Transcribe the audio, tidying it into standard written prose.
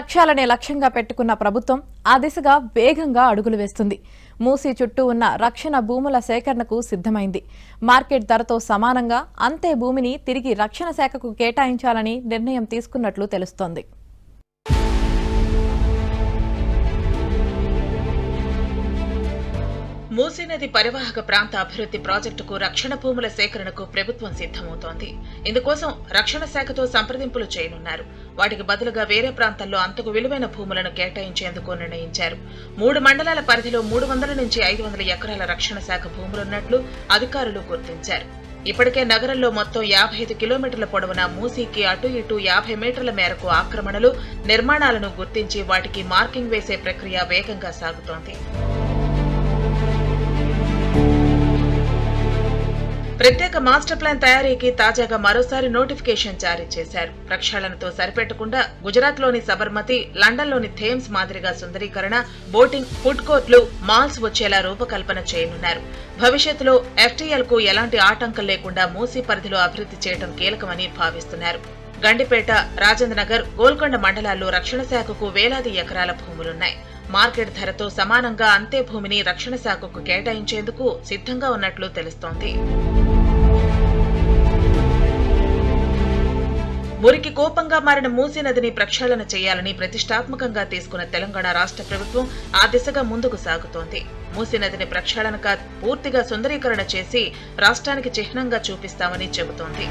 ప్రక్షాళనే లక్ష్యంగా పెట్టుకున్న ప్రభుత్వం ఆ దిశగా వేగంగా అడుగులు వేస్తుంది. మూసీ చుట్టూ ఉన్న రక్షణ భూముల సేకరణకు సిద్ధమైంది. మార్కెట్ ధరతో సమానంగా అంతే భూమిని తిరిగి రక్షణ శాఖకు కేటాయించాలని నిర్ణయం తీసుకున్నట్లు తెలుస్తోంది. మూసీ నది పరివాహక ప్రాంత అభివృద్ధి ప్రాజెక్టుకు రక్షణ భూముల సేకరణకు ప్రభుత్వం సిద్ధమవుతోంది. ఇందుకోసం రక్షణ శాఖతో సంప్రదింపులు చేయనున్నారు. వాటికి బదులుగా వేరే ప్రాంతాల్లో అంతకు విలువైన భూములను కేటాయించేందుకు నిర్ణయించారు. 3 మండలాల పరిధిలో 300 నుంచి 500 ఎకరాల రక్షణ శాఖ భూములున్నట్లు అధికారులు గుర్తించారు. ఇప్పటికే నగరంలో మొత్తం 55 కిలోమీటర్ల పొడవున మూసీకి అటు ఇటు 50 మీటర్ల మేరకు ఆక్రమణలు, నిర్మాణాలను గుర్తించి వాటికి మార్కింగ్ వేసే ప్రక్రియ వేగంగా సాగుతోంది. ప్రత్యేక మాస్టర్ ప్లాన్ తయారీకి తాజాగా మరోసారి నోటిఫికేషన్ జారీ చేశారు. ప్రక్షాళనతో సరిపెట్టకుండా గుజరాత్లోని సబర్మతి, లండన్లోని థేమ్స్ మాదిరిగా సుందరీకరణ, బోటింగ్, ఫుడ్ కోర్టులు, మాల్స్ వచ్చేలా రూపకల్పన చేయనున్నారు. భవిష్యత్తులో ఎఫ్టీఎల్కు ఎలాంటి ఆటంకం లేకుండా మూసీ పరిధిలో అభివృద్ధి చేయడం కీలకమని భావిస్తున్నారు. గండిపేట, రాజేంద్రనగర్, గోల్కొండ మండలాల్లో రక్షణ శాఖకు వేలాది ఎకరాల భూములున్నాయి. మార్కెట్ ధరతో సమానంగా అంతే భూమిని రక్షణ శాఖకు కేటాయించేందుకు సిద్ధంగా ఉన్నట్లు తెలుస్తోంది. మురికి కోపంగా మారిన మూసీ నదిని ప్రక్షాళన చేయాలని ప్రతిష్టాత్మకంగా తీసుకున్న తెలంగాణ రాష్ట్ర ప్రభుత్వం ఆ దిశగా ముందుకు సాగుతోంది. మూసీ నదిని ప్రక్షాళన పూర్తిగా సుందరీకరణ చేసి రాష్ట్రానికి చిహ్నంగా చూపిస్తామని చెబుతోంది.